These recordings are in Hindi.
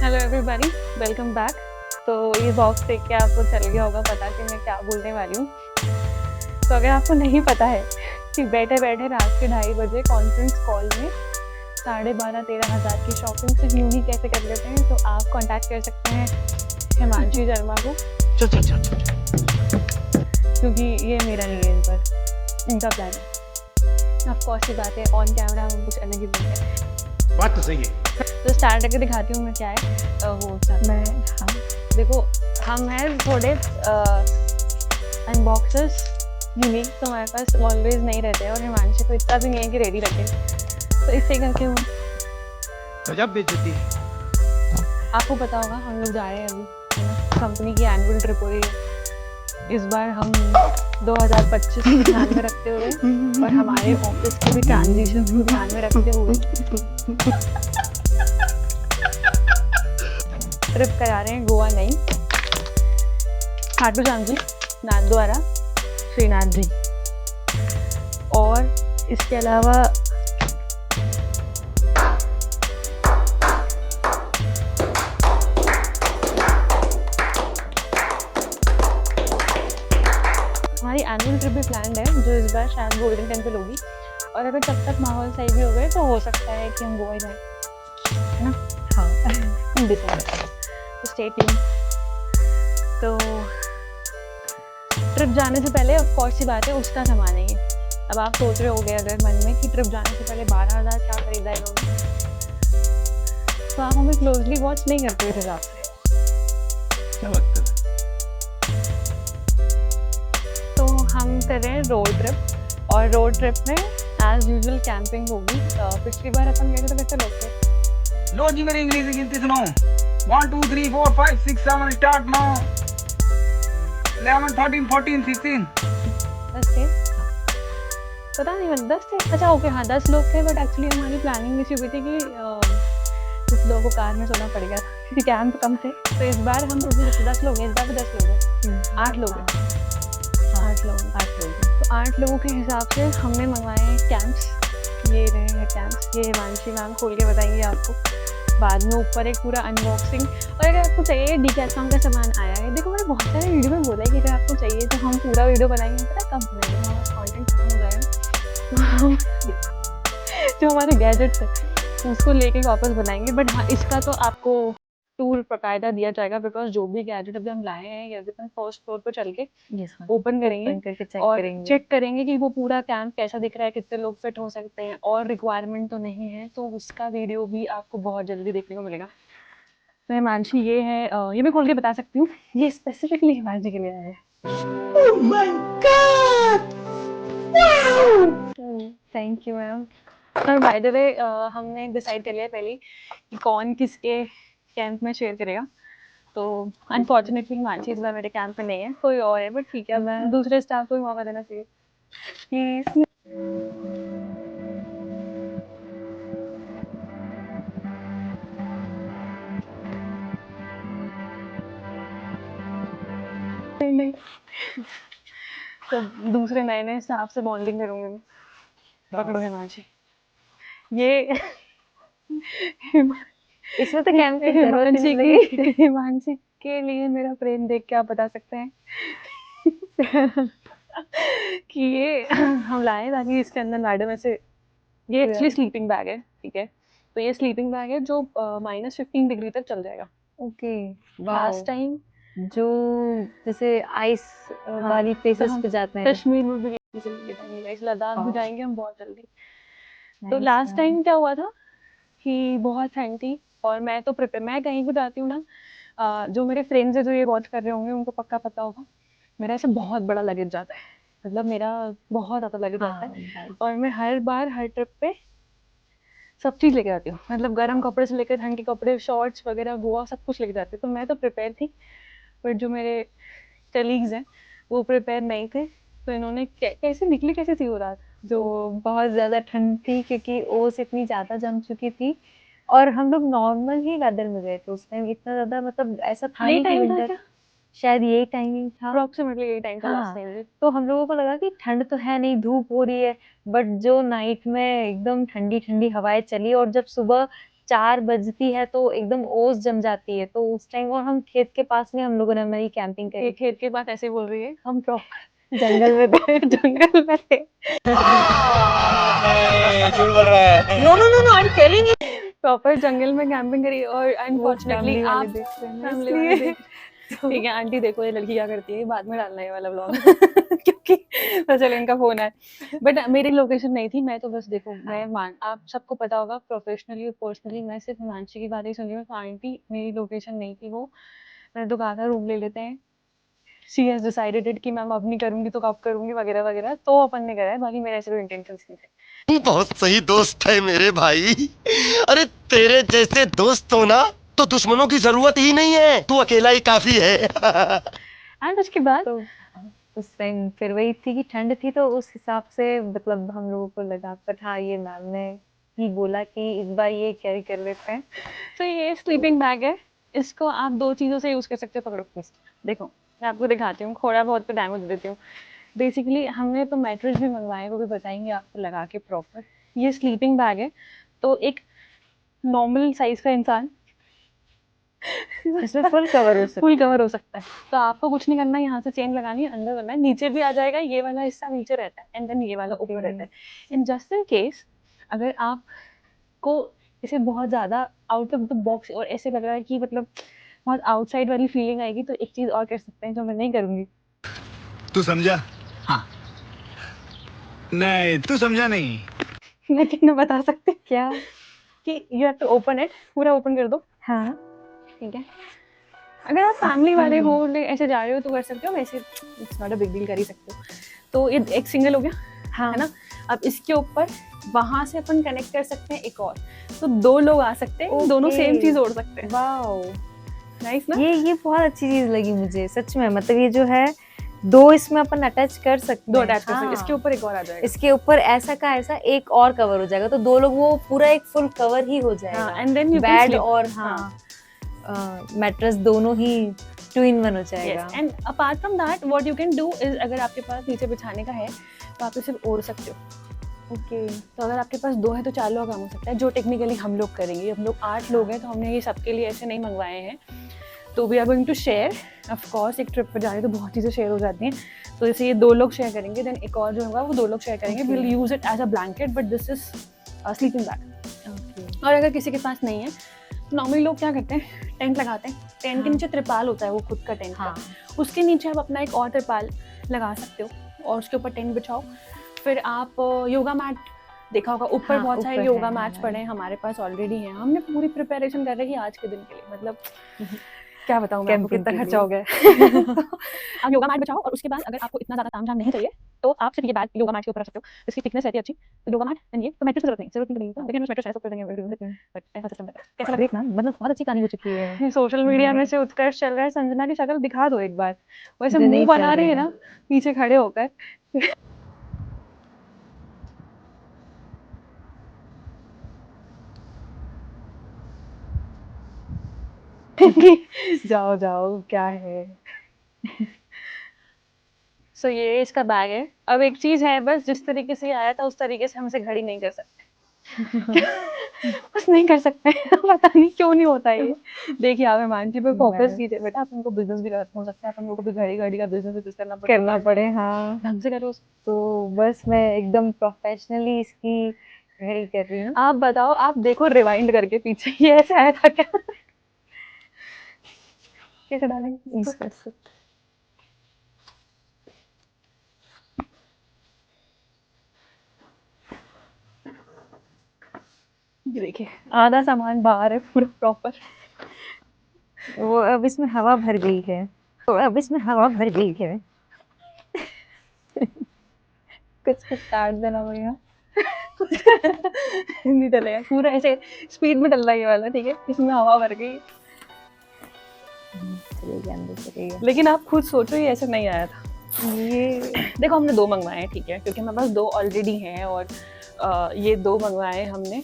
Hello everybody, welcome back. तो ये बॉक्स देख के आपको चल गया होगा पता कि मैं क्या बोलने वाली हूँ। तो अगर आपको नहीं पता है कि बैठे बैठे रात के 2:30 बजे कॉन्फ्रेंस कॉल में 12,500-13 हज़ार की शॉपिंग सिर्फ यूँ ही कैसे कर लेते हैं, तो आप कॉन्टैक्ट कर सकते हैं हिमांशी शर्मा को, क्योंकि ये मेरा नहीं है, इस पर इनका प्लान है। ऑफ कोर्स ये बात है, ऑन कैमरा हम कुछ अलग ही बोलते हैं। बात तो सही है। तो स्टार्ट करके दिखाती हूँ मैं क्या है। वो मैं देखो, हम हैं थोड़े अनबॉक्सर्स, यूनिक तो हमारे पास ऑलवेज नहीं रहते हैं, और हिमांशी को इतना भी नहीं है कि रेडी रखें, तो इससे करके वो गजब बेइज्जती है। आपको पता होगा हम लोग जा रहे हैं अभी, कंपनी की एनुअल ट्रिप हो रही है इस बार। हम 2025 को ध्यान में रखते हुए और हमारे ऑफिस के भी ट्रांजिशन को ध्यान में रखते हुए ट्रिप करा रहे हैं गोवा नहीं, खाटू श्याम जी, नाथद्वारा, श्रीनाथ जी, और इसके अलावा हमारी एनुअल ट्रिप भी प्लान्ड है, जो इस बार शायद गोल्डन टेम्पल होगी, और अगर तब तक माहौल सही भी हो गए तो हो सकता है कि हम गोवा जाएं, है ना? हाँ, डिसाइड। तो स्टे ट्यून। तो ट्रिप जाने से पहले ऑफ कोर्स ही बात है, उसका सामान है ये। अब आप सोच रहे होगे अगर मन में कि ट्रिप जाने से पहले 12,000 क्या खरीदा है लोगों ने, तो आप हमें क्लोजली वॉच नहीं करते इस हिसाब से। क्या बात कर रहे तो हम कर रहे हैं रोड ट्रिप, और रोड ट्रिप में एज यूजुअल कैंपिंग होगी। पिछली बार अपन गए थे तो कितने लोग थे? हैं? लो जी मेरी इंग्लिश की गिनती सुनो। 1 2 3 4 5 6 7 स्टार्ट नाउ। 11 13 14 16 10 थे, पता नहीं, मतलब 10 थे। अच्छा ओके, हाँ 10 लोग थे, बट एक्चुअली हमारी प्लानिंग ऐसी हुई थी कि कुछ लोगों को कार में सोना पड़ेगा क्योंकि कैंप कम थे। तो इस बार हम 10 लोग हैं, इस बार भी 10 लोग हैं, 8 लोग हैं, 8 लोग हैं। तो 8 लोगों के हिसाब से हमने मंगवाए हैं कैंप्स। ये रहे हैं कैंप्स, ये हिमांशी मैम खोल के बताएंगे आपको बाद में। ऊपर एक पूरा अनबॉक्सिंग, और अगर आपको चाहिए डीकैथलॉन का सामान आया है, देखो मैंने बहुत सारे वीडियो में बोला है कि अगर आपको चाहिए तो हम पूरा वीडियो बनाएंगे, पता कब बनाएंगे, हमारा कंटेंट खत्म हो जाएगा तो हम जो हमारे गैजेट्स हैं उसको लेके वापस बनाएंगे। बट हाँ, इसका तो आपको टूर बकायदा दिया जाएगा, बिकॉज जो भी गैजेट अभी हम लाए हैं ये अपन फर्स्ट फ्लोर पर चल के ओपन करेंगे और चेक करेंगे कि वो पूरा कैंप कैसा दिख रहा है, कितने लोग फिट हो सकते हैं, और रिक्वायरमेंट तो नहीं है, तो उसका वीडियो भी आपको बहुत जल्दी देखने को मिलेगा। तो हिमांशी ये है, ये मैं खोल के बता सकती हूँ, ये स्पेसिफिकली हिमांशी के लिए आया है। Oh my God, thank you ma'am. और बाय द वे हमने डिसाइड कर लिया पहले कि कौन किसके कैंप में शेयर करेगा। तो अनफॉर्चुनेटली हिमांशी इस बार मेरे कैंप में नहीं है, कोई और है, बट ठीक है, मैं दूसरे स्टाफ को भी मौका देना चाहिए प्लीज। नहीं, तो दूसरे नए नए स्टाफ से बॉन्डिंग करूंगी मैं। पकड़ो हिमांशी, ये इसमें तो कैंप की जरूरत हिमांशी नहीं लगी। की, हिमांशी के लिए मेरा प्रेम देख के आप बता सकते हैं कि ये हम लाए ताकि इसके अंदर मैडम ऐसे, ये एक्चुअली स्लीपिंग बैग है, ठीक है। तो ये स्लीपिंग बैग है जो -15 डिग्री तक चल जाएगा। ओके, लास्ट टाइम जो जैसे आइस वाली प्लेसेस पे जाते हैं, कश्मीर में भी इस लद्दाख भी जाएंगे हम बहुत जल्दी। तो Nice, लास्ट यार। टाइम क्या हुआ था कि बहुत ठंड थी, और मैं तो प्रिपेयर, मैं कहीं भी जाती हूँ ना, जो मेरे फ्रेंड्स है जो ये वॉच कर रहे होंगे उनको पक्का पता होगा, मेरा ऐसे बहुत बड़ा लगेज जाता है, मतलब मेरा बहुत ज़्यादा लगेज जाता है, और मैं हर बार हर ट्रिप पे सब चीज़ लेके आती हूँ, मतलब गर्म कपड़े से लेकर ठंड के कपड़े, शॉर्ट्स वगैरह, गोवा सब कुछ लेके जाती हूँ। तो मैं तो प्रिपेयर थी, बट जो मेरे कलीग्स हैं वो प्रिपेयर नहीं थे, तो इन्होंने कैसे निकली, कैसे थी वो रात? जो बहुत ज्यादा ठंड थी क्योंकि ओस इतनी ज्यादा जम चुकी थी, और हम लोग नॉर्मल ही वेदर में गए थे उस टाइम, इतना ज्यादा मतलब ऐसा था नहीं कि विंटर, शायद यही टाइमिंग था, अप्रोक्सीमेटली यही टाइम था लास्ट हाँ। टाइम। तो हम लोगों को लगा कि ठंड तो है नहीं, धूप हो रही है, बट जो नाइट में एकदम ठंडी ठंडी हवाएं चली, और जब सुबह 4 बजती है तो एकदम ओस जम जाती है, तो उस टाइम और हम खेत के पास में हम लोगों ने हमारी कैंपिंग ये करी। खेत के बात ऐसे बोल रही है, हम प्रॉपर जंगल में थे। जंगल में थे। झूठ बोल रहा है। No no no no, I am telling you. Proper जंगल में कैंपिंग करी और अनफॉर्चुनेटली family वाले आप देख रहे हैं ना, फैमिली वाले इसलिए। देख ठीक है आंटी देखो ये लड़की क्या करती है, बाद में डालना है ये वाला ब्लॉग क्योंकि पता चले इनका फोन है। बट मेरी लोकेशन नहीं थी, मैं तो बस देखो आप सबको पता होगा प्रोफेशनली और पर्सनली मैं सिर्फ हिमांशी की बातें सुनी हूँ, तो आंटी मेरी लोकेशन नहीं थी वो, मैंने तो कहा था रूम ले लेते हैं, शी हैज डिसाइडेड कि मैम अब नहीं करूंगी तो कब करूंगी वगैरह वगैरह, तो अपन ने करा है, बाकी मेरे ऐसे कोई इंटेंशंस नहीं थे। बहुत सही दोस्त है मेरे भाई। अरे तेरे जैसे दोस्त हो ना तो दुश्मनों की जरूरत ही नहीं है, तू अकेला ही काफी है। एंड उसके बाद तो उस टाइम फिर वही थी कि ठंड थी, तो उस हिसाब से मतलब हम लोगों को लगा, पर हाँ ये मैम ने ही बोला कि इस बार ये कैरी कर लेते हैं। तो ये स्लीपिंग बैग है, इसको आप 2 चीज़ों से यूज़ कर सकते हो, पकड़ो प्लीज। देखो मैं आपको दिखाती हूँ, थोड़ा बहुत तो डैमेज देती हूँ। बेसिकली हमने तो मैट्रेस भी मंगवाए, वो भी बताएंगे आपको लगा के प्रॉपर। ये स्लीपिंग बैग है, तो एक नॉर्मल साइज का इंसान इसमें फुल कवर हो सकता फुल कवर हो सकता है, तो आपको कुछ नहीं करना है, यहाँ से चेन लगानी है, अंदर करना है, नीचे भी आ जाएगा, ये वाला हिस्सा नीचे रहता है एंड देन ये वाला ऊपर रहता है। इन जस्ट इन केस अगर आपको इसे बहुत ज़्यादा आउट ऑफ द बॉक्स और ऐसे लग रहा है कि मतलब बहुत आउटसाइड वाली फीलिंग आएगी, तो एक चीज़ और कर सकते हैं जो मैं नहीं करूँगी। तू समझा? हाँ। नहीं तू समझा नहीं। लेकिन मैं बता सकती हूँ क्या? कि you have to open it, पूरा ओपन कर दो, हाँ ठीक है। अगर आप फैमिली वाले हो ऐसे जा रहे हो तो कर सकते हो, वैसे it's not a big deal, कर ही सकते हो। तो ये एक सिंगल हो गया, हाँ है ना। अब इसके ऊपर वहां से अपन कनेक्ट कर सकते हैं एक और, तो 2 लोग आ सकते हैं, दोनों Okay. सेम चीज ओढ़ सकते हैं। वाओ, नाइस ना। ये बहुत अच्छी चीज लगी मुझे सच में, मतलब ये जो है 2 इसमें अपन अटैच कर सकते 2 हैं। अटैच कर सकते हैं, हाँ। इसके ऊपर एक और आ जाएगा। इसके ऊपर ऐसा का ऐसा एक और कवर हो जाएगा, तो 2 लोग वो पूरा एक फुल कवर ही हो जाएगा। एंड देन यू बेड और मैट्रेस दोनों ही 2 in 1 हो जाएगा। And apart from that what you can do is, अगर आपके पास नीचे बिछाने का है तो आप इसे ओढ़ सकते हो। ओके, तो अगर आपके पास 2 है तो 4 लोग काम हो सकता है, जो टेक्निकली हम लोग करेंगे। हम लोग 8 लोग हैं, तो हमने ये सबके लिए ऐसे नहीं मंगवाए हैं, तो we are going to share. Of course एक ट्रिप पर जा रहे हैं तो बहुत चीज़ें शेयर हो जाती हैं, तो जैसे ये 2 लोग शेयर करेंगे, देन एक और जो होगा वो 2 लोग शेयर करेंगे। Okay. Will use it as a blanket, but this is sleeping bag. Okay, और अगर किसी के पास नहीं है, नॉर्मली लोग क्या करते हैं, टेंट लगाते हैं, टेंट के हाँ। नीचे त्रिपाल होता है, वो खुद का टेंट हाँ का, उसके नीचे आप अपना एक और त्रिपाल लगा सकते हो और उसके ऊपर टेंट बिछाओ। फिर आप योगा मैट देखा होगा, ऊपर हाँ, बहुत सारे ऊपर योगा है, मैट्स हाँ। पड़े हैं, हमारे पास ऑलरेडी हैं। हमने पूरी प्रिपरेशन कर रखी है आज के दिन के लिए, मतलब क्या बताऊँ मैं आपको, Camping कितना के खर्चा लिए। हो गया है। आप योगा मैट बिछाओ और उसके बाद अगर आपको इतना ज़्यादा तामझाम नहीं चाहिए तो आप सिर्फ ये बैग योगा मैट के ऊपर रख सकते हो, इसकी थिकनेस रहती है अच्छी। तो योगा मैट एंड ये तो मैट्रेस की जरूरत नहीं पड़ेगी, लेकिन मैट्रेस ऐसा कर देंगे, बट ऐसा सिस्टम है। कैसा लग देखना, मतलब बहुत अच्छी कहानी हो चुकी है। रहा है? सोशल मीडिया में से उत्कर्ष चल रहा है, संजना की शक्ल दिखा दो एक बार, वैसे जो मुंह नहीं बना चल रहे हैं रही ना पीछे खड़े होकर। जाओ जाओ क्या है। सो ये इसका बैग है। अब एक चीज है, बस जिस तरीके से ये आया था उस तरीके से हम इसे घड़ी नहीं कर सकते। बस नहीं कर सकते। पता नहीं क्यों नहीं होता ये। देखिए आप हिमांशी पे फोकस कीजिए बेटा, अपन को बिजनेस भी हो सकता है, अपन को भी घड़ी का बिजनेस करना पड़े, हाँ। ढंग से करो। तो बस मैं एकदम प्रोफेशनली इसकी घड़ी कर रही हूँ। आप बताओ, आप देखो रिवाइंड करके पीछे, ये ऐसे आया था क्या? कैसे डालेंगे इस पर से। ये देखिए आधा सामान बाहर है पूरा प्रॉपर। वो अब इसमें हवा भर गई है, कुछ काट देना पड़ेगा। नहीं डलेगा पूरा, ऐसे स्पीड में डल रहा है ये वाला, ठीक है, इसमें हवा भर गई। चलेगा, अंदर चलेगा। लेकिन आप खुद सोचो ये ऐसे नहीं आया था। ये देखो हमने 2 मंगवाए हैं, ठीक है, क्योंकि हमारे पास 2 ऑलरेडी हैं और ये 2 मंगवाए हैं हमने।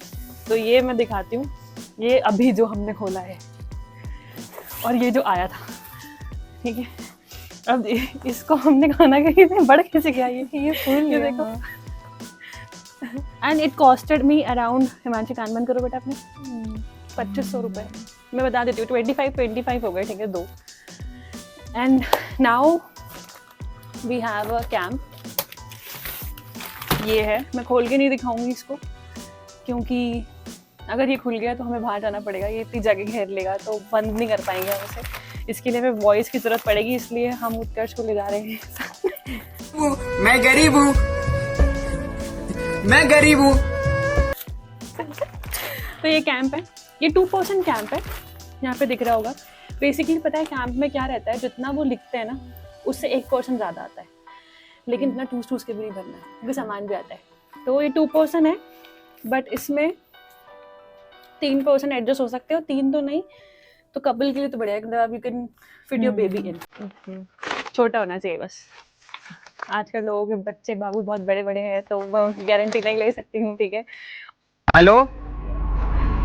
तो ये मैं दिखाती हूँ, ये अभी जो हमने खोला है और ये जो आया था, ठीक है। अब इसको हमने खाना कहीं से बढ़ कैसे गया ये फुल ये देखो। And it costed me around, Himanshi कान बंद करो बेटा अपने, 2500 रुपये, मैं बता देती हूँ 25 हो गए, ठीक है 2। And now we have a camp, ये है, मैं खोल के नहीं दिखाऊंगी इसको क्योंकि अगर ये खुल गया तो हमें बाहर जाना पड़ेगा, ये इतनी जगह घेर लेगा तो बंद नहीं कर पाएंगे हम इसे, इसके लिए हमें वॉइस की ज़रूरत पड़ेगी, इसलिए हम उत्कर्ष को ले जा रहे हैं। मैं गरीब हूँ, मैं गरीब हूँ। तो ये कैंप है, ये 2% कैंप है, यहाँ पे दिख रहा होगा। बेसिकली पता है कैंप में क्या रहता है, जितना वो लिखते हैं ना उससे 1% ज़्यादा आता है, लेकिन इतना टूस के भी नहीं भरना है क्योंकि सामान भी आता है। तो ये 2% है, बट इसमें 3% एडजस्ट हो सकते हो, 3 तो नहीं, तो कपल के लिए तो बढ़िया है, मतलब you can fit your baby in. छोटा होना चाहिए बस, आजकल लोगों के बच्चे बाबू बहुत बड़े बड़े हैं तो मैं गारंटी नहीं ले सकती हूँ, ठीक है। हेलो,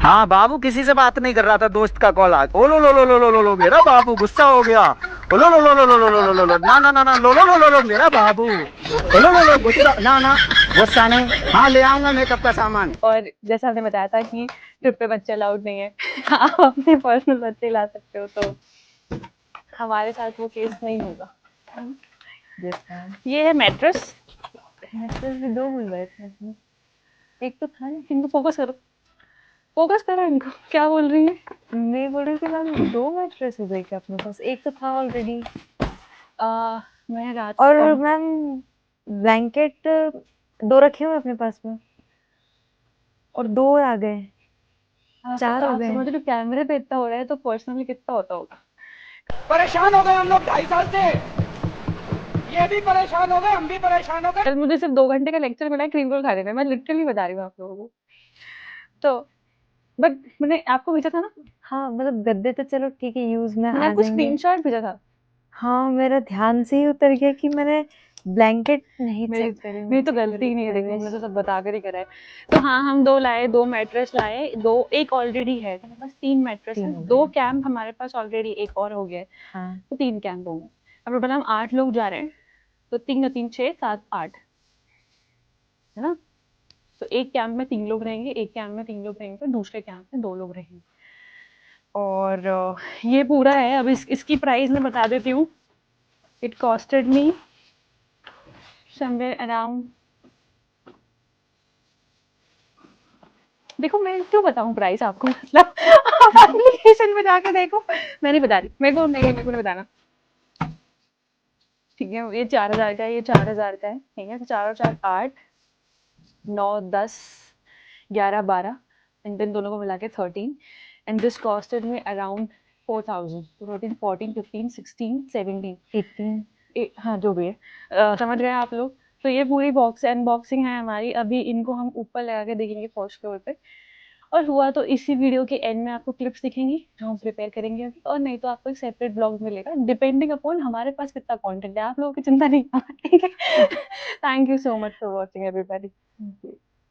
हाँ बाबू किसी से बात नहीं कर रहा था, दोस्त का कॉल आ। ओ लो लो लो लो लो लो लो, मेरा बाबू गुस्सा हो गया। ओ लो लो लो लो लो लो लो लो लो, ना ना ना ना, लो लो लो लो लो, मेरा बाबू। ओ लो लो लो, गुस्सा ना ना, गुस्सा नहीं। हाँ ले आऊंगा मेकअप का सामान। और जैसा हमने बताया था कि ट्रिप पे बच्चे अलाउड नहीं है, आप अपने पर्सनल बच्चे ला सकते हो, तो हमारे साथ वो केस नहीं होगा। ये है मैट्रेस, मैट्रेस भी 2 मिल गए थे इसमें। एक तो था ना, इनको फोकस करो इनको, क्या बोल रही है? मैं बोल रही थी मैम 2 मैट्रेस हो गए क्या अपने पास? एक तो था ऑलरेडी। मैं रात और मैम ब्लैंकेट 2 रखे हुए अपने पास में, और 2 आ गए, 4 हो आप गए। समझ रहे हो कैमरे पे इतना हो रहा है तो पर्सनली कितना होता होगा। परेशान हो गए हम लोग 2.5 साल से, ये भी परेशान हो गए, हम भी परेशान हो गए। कल मुझे सिर्फ 2 घंटे का लेक्चर मिला है क्रीम रोल खाने में, मैं लिटरली बता रही हूँ आप लोगों को। तो बट मैंने आपको भेजा था ना, हाँ मतलब गद्दे तो चलो ठीक है, यूज में मैंने आ आपको जाएंगे। स्क्रीनशॉट भेजा था। हाँ मेरा ध्यान से ही उतर गया कि मैंने ब्लैंकेट नहीं मेरी चेक करी। मेरी तो गलती ही नहीं है, देखो मैंने तो सब बता कर ही करा है। तो हाँ, हम 2 लाए, 2 मैट्रेस लाए, 2 एक ऑलरेडी है, तो हमारे पास 3 मैट्रेस है, 2 कैंप हमारे पास ऑलरेडी, एक और हो गया है, हाँ तो 3 कैंप होंगे। अब टोटल हम 8 लोग जा रहे हैं, तो 3 और 3 6 7 8 है ना। तो एक कैंप में 3 लोग रहेंगे, एक कैंप में 3 लोग रहेंगे, दूसरे कैंप में 2 लोग रहेंगे। और ये पूरा है। अब इसकी प्राइस मैं बता देती हूँ। It costed me somewhere around, देखो मैं क्यों बताऊँ प्राइस आपको, मतलब आप एप्लीकेशन में जाके देखो, मैं नहीं बता रही, मेरे को नहीं बताना, ठीक है। ये 4000 का है, ये 4000 का है, ठीक है। तो 4 और 4 8 9 10 11 12, इन दोनों को मिला के 13, and this costed me around 4000, तो 14 15 16 17 18। हाँ जो भी है, समझ गए आप लोग। तो ये पूरी बॉक्स अनबॉक्सिंग है हमारी। अभी इनको हम ऊपर लगा के देखेंगे फर्स्ट फ्लोर पे, और हुआ तो इसी वीडियो के एंड में आपको क्लिप्स दिखेंगी जो हम प्रिपेयर करेंगे अभी, और नहीं तो आपको एक सेपरेट ब्लॉग मिलेगा, डिपेंडिंग अपॉन हमारे पास कितना कंटेंट है। आप लोगों की चिंता नहीं, ठीक है। Thank you so much for watching everybody.